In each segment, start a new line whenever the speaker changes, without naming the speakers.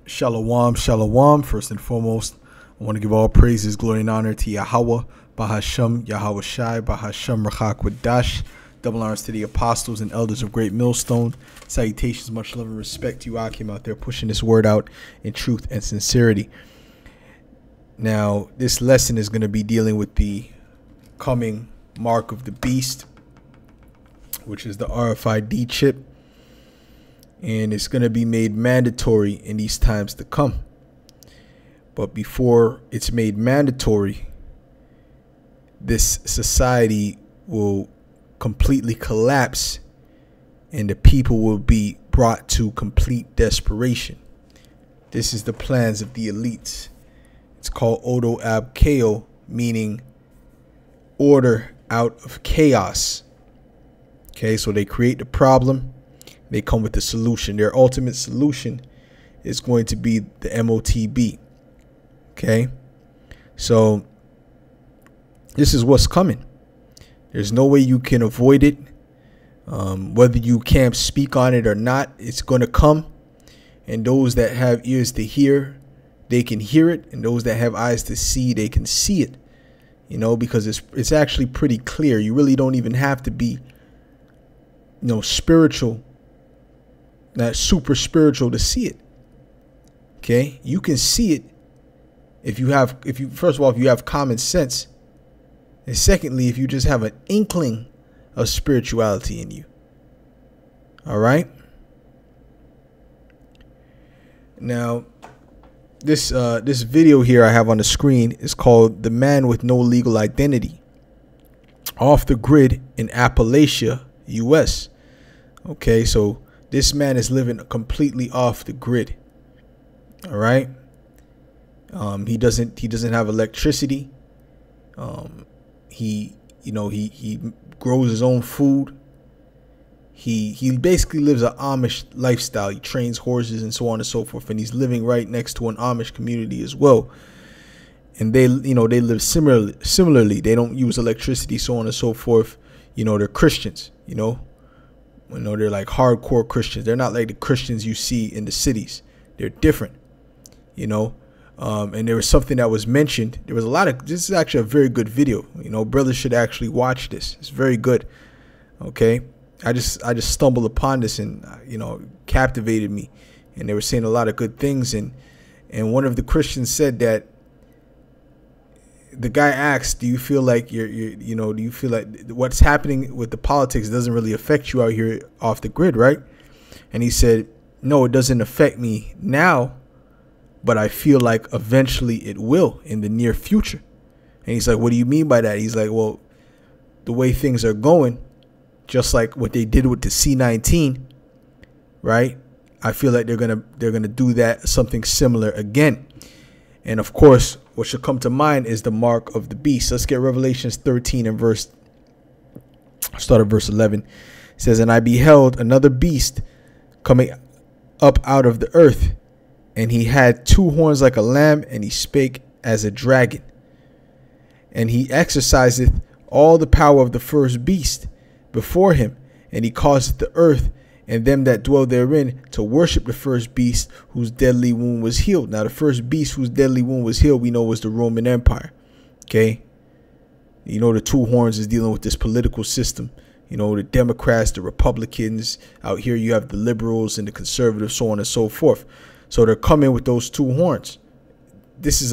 Shalom, shalom. First and foremost, I want to give all praises, glory, and honor to Yahweh, Bahasham, Yahweh Shai, Bahasham, Rachak Wadash. Double honors to the apostles and elders of Great Millstone. Salutations, much love and respect to you, Akim, out there pushing this word out in truth and sincerity. Now, this lesson is going to be dealing with the coming mark of the beast, which is the RFID chip. And it's going to be made mandatory in these times to come. But before it's made mandatory, this society will completely collapse and the people will be brought to complete desperation. This is the plans of the elites. It's called Odo Ab Chao, meaning order out of chaos. Okay, so they create the problem. They come with the solution. Their ultimate solution is going to be the MOTB. Okay. So this is what's coming. There's no way you can avoid it. Whether you can't speak on it or not, it's going to come. And those that have ears to hear, they can hear it. And those that have eyes to see, they can see it. You know, because it's actually pretty clear. You really don't even have to be, spiritual. Not super spiritual to see it. Okay, you can see it if you first of all, if you have common sense, and secondly, if you just have an inkling of spirituality in you. All right. Now, this video here I have on the screen is called "The Man with No Legal Identity," off the grid in Appalachia, U.S. Okay, so this man is living completely off the grid. All right. He doesn't have electricity. He grows his own food. He basically lives an Amish lifestyle. He trains horses and so on and so forth. And he's living right next to an Amish community as well. And they live similarly. They don't use electricity, so on and so forth. They're Christians, they're like hardcore Christians. They're not like the Christians you see in the cities. They're different, and there was something that was mentioned. There was this is actually a very good video. Brothers should actually watch this. It's very good. Okay. I just stumbled upon this and, captivated me. And they were saying a lot of good things. And one of the Christians said that the guy asked, do you feel like do you feel like what's happening with the politics doesn't really affect you out here off the grid, right? And he said, no, it doesn't affect me now, but I feel like eventually it will in the near future. And he's like, what do you mean by that? He's like, well, the way things are going, just like what they did with the C-19, right? I feel like they're gonna do that, something similar again. And of course, what should come to mind is the mark of the beast. Let's get Revelations 13 and start at verse 11. It says, and I beheld another beast coming up out of the earth, and he had two horns like a lamb, and he spake as a dragon. And he exerciseth all the power of the first beast before him, and he causeth the earth and them that dwell therein to worship the first beast whose deadly wound was healed. Now, the first beast whose deadly wound was healed, we know was the Roman Empire. Okay. The two horns is dealing with this political system. The Democrats, the Republicans. Out here you have the liberals and the conservatives, so on and so forth. So they're coming with those two horns. This is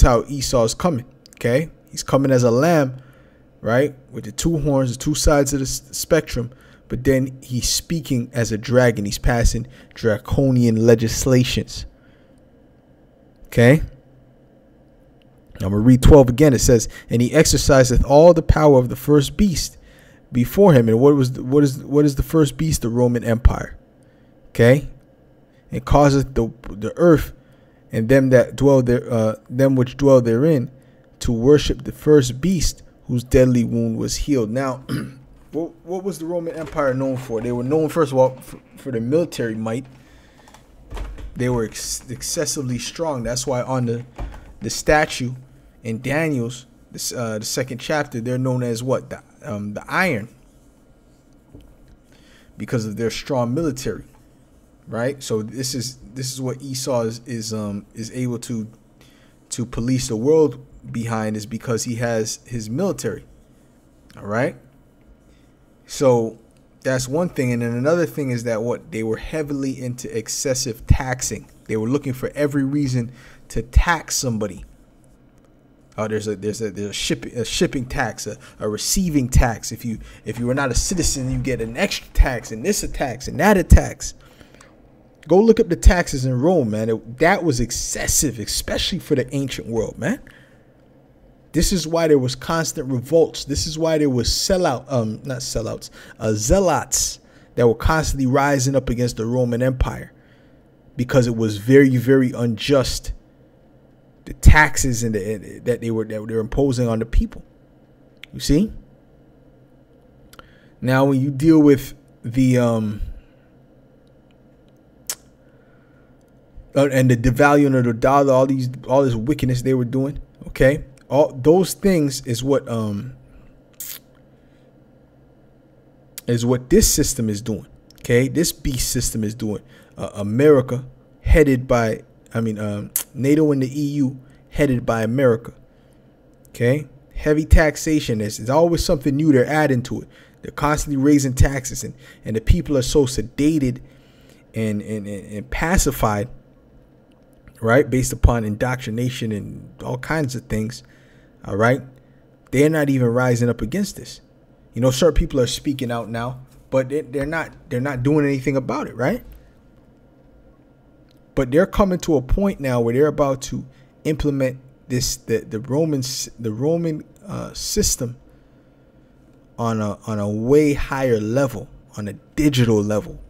how Esau is coming. Okay. He's coming as a lamb, right, with the two horns, the two sides of the spectrum, but then he's speaking as a dragon. He's passing draconian legislations. Okay. I'm gonna read 12 again. It says, and he exerciseth all the power of the first beast before him. And what is the first beast? The Roman Empire. Okay. And causeth the earth and them that dwell there, them which dwell therein, to worship the first beast whose deadly wound was healed. Now, what was the Roman Empire known for? They were known, first of all, for their military might. They were excessively strong. That's why on the statue in Daniel's, the second chapter, they're known as what? The iron. because of their strong military, right? So this is what Esau is able to police the world behind, is because he has his military. All right. So that's one thing. And then another thing is that they were heavily into excessive taxing. They were looking for every reason to tax somebody. There's a shipping tax, a receiving tax. If you were not a citizen, you get an extra tax, and this a tax and that a tax. Go look up the taxes in Rome, man. That was excessive, especially for the ancient world, man. This is why there was constant revolts. This is why there was zealots that were constantly rising up against the Roman Empire, because it was very, very unjust. The taxes that they were imposing on the people. You see? Now, when you deal with the and the devaluing of the dollar, all this wickedness they were doing, okay? All those things is what this system is doing. Okay, this beast system is doing. America, headed by, NATO and the EU, headed by America. Okay, heavy taxation. There's always something new they're adding to it. They're constantly raising taxes, and the people are so sedated and pacified, right, based upon indoctrination and all kinds of things. All right, they're not even rising up against this. You know, certain people are speaking out now, but they're not doing anything about it, right? But they're coming to a point now where they're about to implement the Roman system on a way higher level, on a digital level,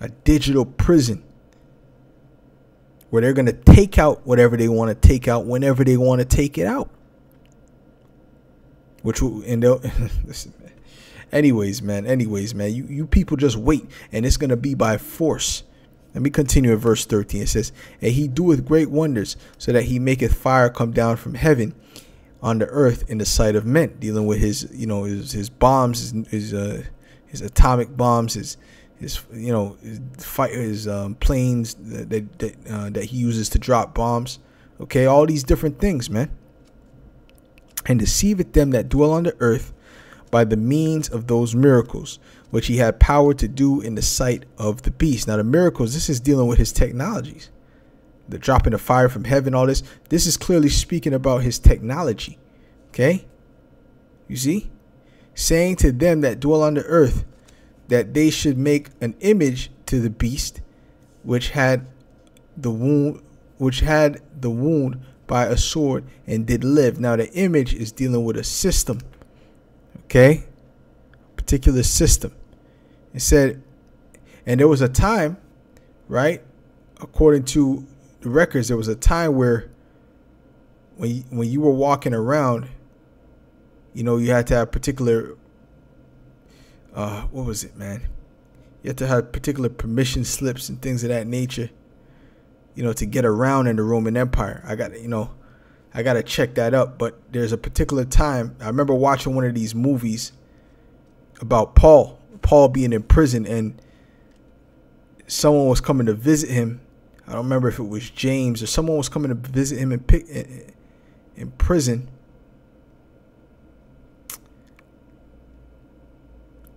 a digital prison, where they're going to take out whatever they want to take out whenever they want to take it out. Listen, man. Anyways, man, you people just wait, and it's going to be by force. Let me continue at verse 13. It says, and he doeth great wonders, so that he maketh fire come down from heaven on the earth in the sight of men. Dealing with his bombs, his atomic bombs, his planes that he uses to drop bombs. Okay, all these different things, man. And deceiveth them that dwell on the earth by the means of those miracles, which he had power to do in the sight of the beast. Now the miracles, this is dealing with his technologies. The dropping of fire from heaven, all this. This is clearly speaking about his technology. Okay? You see? Saying to them that dwell on the earth, that they should make an image to the beast, which had the wound by a sword and did live. Now the image is dealing with a system. Okay? Particular system. It said, and there was a time, right? According to the records, there was a time where when you were walking around, you had to have particular what was it, man? You have to have particular permission slips and things of that nature, to get around in the Roman Empire. I got to check that up. But there's a particular time. I remember watching one of these movies about Paul being in prison, and someone was coming to visit him. I don't remember if it was James or someone was coming to visit him in prison.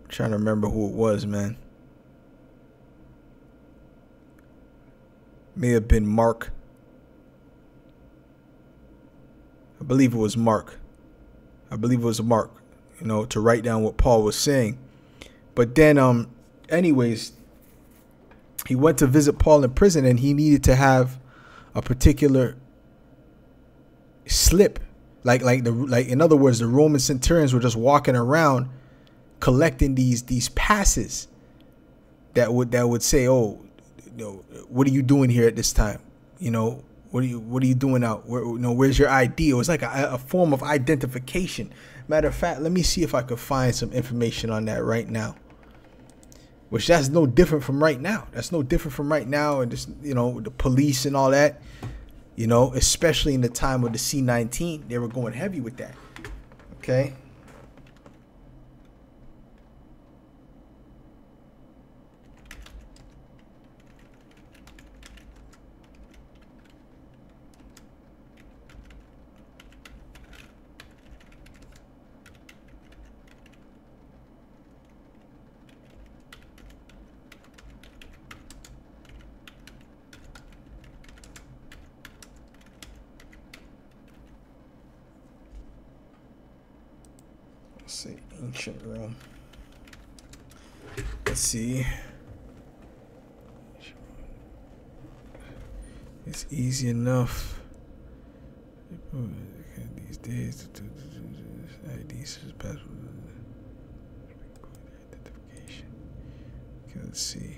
I'm trying to remember who it was, man. May have been Mark. I believe it was Mark. To write down what Paul was saying. But then, anyways, he went to visit Paul in prison, and he needed to have a particular slip. Like in other words, the Roman centurions were just walking around collecting these passes that would say, oh, what are you doing here at this time? What are you doing out? Where's your ID? It was like a form of identification. Matter of fact, let me see if I could find some information on that right now. Which that's no different from right now. And just, the police and all that, especially in the time of the C-19, they were going heavy with that. Okay. say ancient Rome. Let's see. It's easy enough. These days, IDs is password identification. Okay, let's see.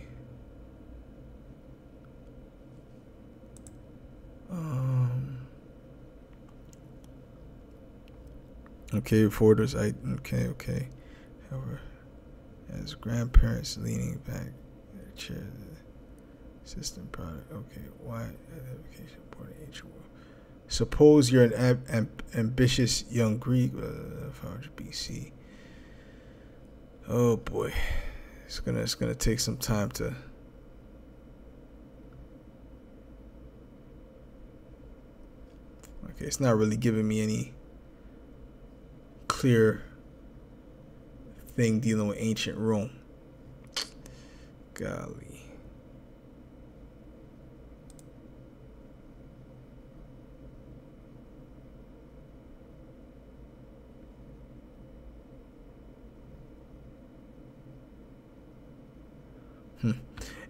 Okay, reporters. Okay. However, as grandparents leaning back in their chair, the system product. Okay, why identification important ancient world? Suppose you're an ambitious young Greek, 500 BC. Oh boy, it's gonna take some time to. Okay, it's not really giving me any clear thing dealing with ancient Rome. Golly.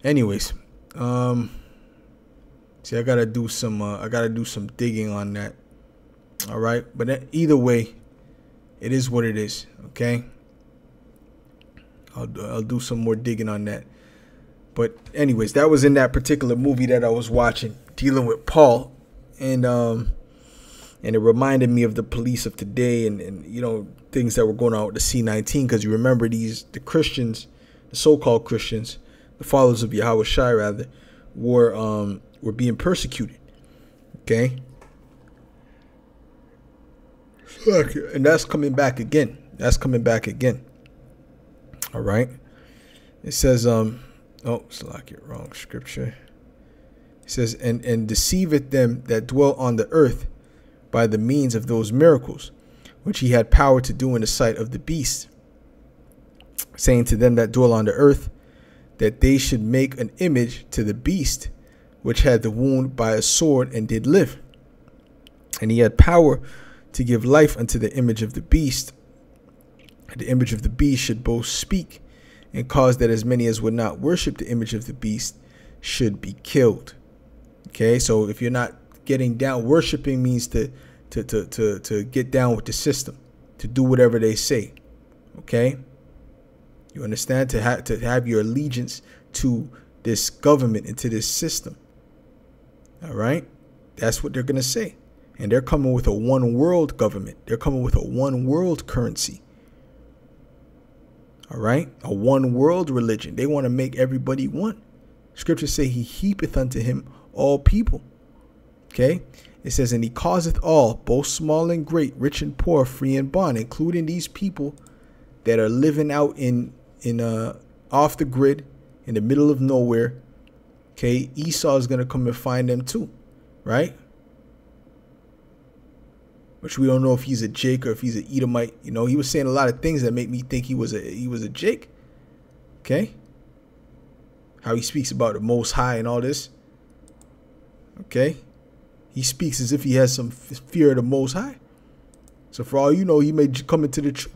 Anyways, see, I gotta do some digging on that. All right, but either way, it is what it is. Okay, I'll do some more digging on that. But anyways, that was in that particular movie that I was watching, dealing with Paul, and it reminded me of the police of today, and you know, things that were going on with the C-19, because you remember the Christians, the so-called Christians, the followers of Yahweh Shai rather, were being persecuted. Okay, and that's coming back again. All right. It says Salakia, wrong scripture. It says, and deceiveth them that dwell on the earth by the means of those miracles which he had power to do in the sight of the beast, saying to them that dwell on the earth, that they should make an image to the beast, which had the wound by a sword and did live. And he had power to give life unto the image of the beast. The image of the beast should both speak, and cause that as many as would not worship the image of the beast should be killed. Okay, so if you're not getting down, worshiping means to get down with the system, to do whatever they say. Okay. You understand? To have your allegiance to this government and to this system. All right? That's what they're going to say. And they're coming with a one world government. They're coming with a one world currency. All right? A one world religion. They want to make everybody one. Scriptures say he heapeth unto him all people. Okay? It says, and he causeth all, both small and great, rich and poor, free and bond, including these people that are living out in off the grid in the middle of nowhere. Okay, Esau is going to come and find them too, right? Which we don't know if he's a Jake or if he's an Edomite. You know, he was saying a lot of things that make me think he was a Jake. Okay, how he speaks about the Most High and all this. Okay, he speaks as if he has some fear of the Most High. So for all you know, he may come into the truth.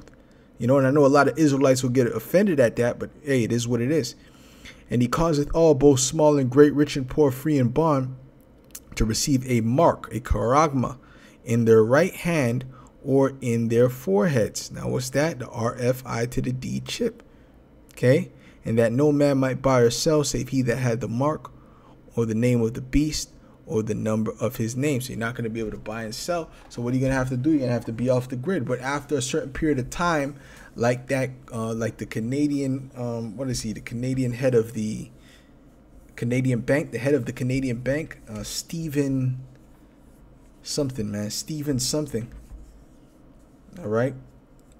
You know, and I know a lot of Israelites will get offended at that, but hey, it is what it is. And he causeth all, both small and great, rich and poor, free and bond, to receive a mark, a charagma, in their right hand or in their foreheads. Now, what's that? The RFI to the D chip. Okay? And that no man might buy or sell save he that had the mark or the name of the beast or the number of his name. So you're not going to be able to buy and sell. So what are you going to have to do? You're going to have to be off the grid. But after a certain period of time, like that, like the Canadian, what is he? The Canadian head of the Canadian bank, the head of the Canadian bank, Stephen something, man. Stephen something. All right.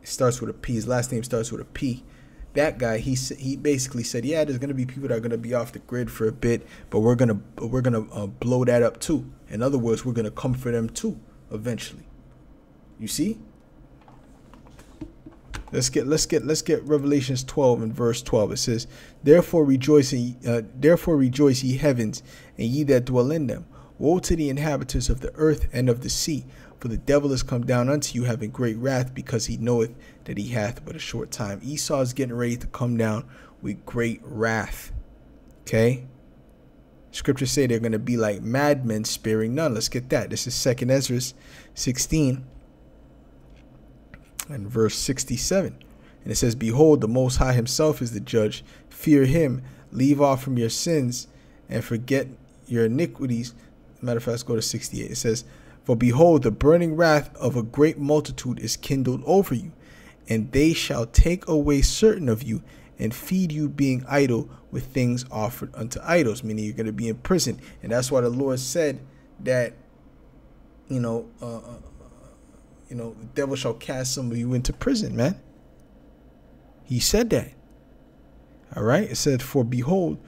It starts with a P. His last name starts with a P. That guy, he basically said, yeah, there's gonna be people that are gonna be off the grid for a bit, but we're gonna blow that up too. In other words, we're gonna come for them too eventually. You see? Let's get Revelations 12 and verse 12. It says, therefore rejoice ye heavens, and ye that dwell in them. Woe to the inhabitants of the earth and of the sea, For the devil is come down unto you having great wrath, because he knoweth that he hath but a short time. Esau is getting ready to come down with great wrath. Okay? Scriptures say they're going to be like madmen, sparing none. Let's get that. This is 2 Ezra 16 and verse 67. And it says, behold, the Most High himself is the judge. Fear him, leave off from your sins, and forget your iniquities. Matter of fact, let's go to 68. It says, for behold, the burning wrath of a great multitude is kindled over you, and they shall take away certain of you, and feed you, being idle with things offered unto idols. Meaning you're going to be in prison. And that's why the Lord said that, the devil shall cast some of you into prison, man. He said that. All right. It said, for behold,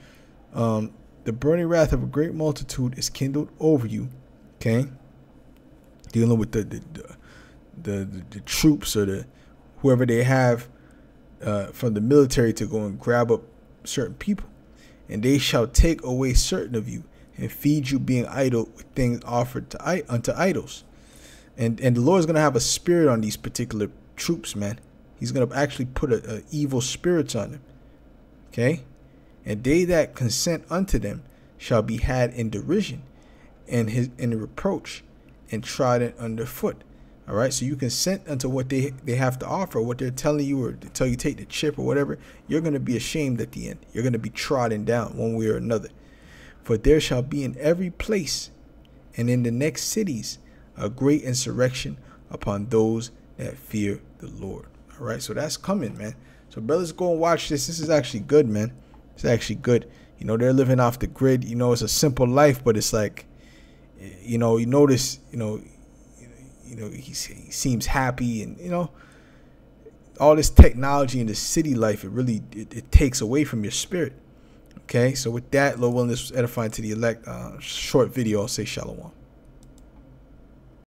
the burning wrath of a great multitude is kindled over you. Okay. Dealing with the troops or the whoever they have from the military to go and grab up certain people, and they shall take away certain of you and feed you, being idle with things offered unto idols. And the Lord is going to have a spirit on these particular troops, man. He's going to actually put a evil spirits on them. Okay, and they that consent unto them shall be had in derision and in reproach and trodden underfoot. All right, so you consent unto what they have to offer, what they're telling you, or they tell you take the chip or whatever. You're going to be ashamed at the end. You're going to be trodden down one way or another. For there shall be in every place and in the next cities a great insurrection upon those that fear the Lord. All right, so that's coming, man. So brothers, go and watch this. This is actually good, man. It's actually good. They're living off the grid. It's a simple life, but it's like, you notice, he seems happy, and all this technology in the city life, it takes away from your spirit. Okay, so with that, Lord willing, this was edifying to the elect. Short video. I'll say shalom.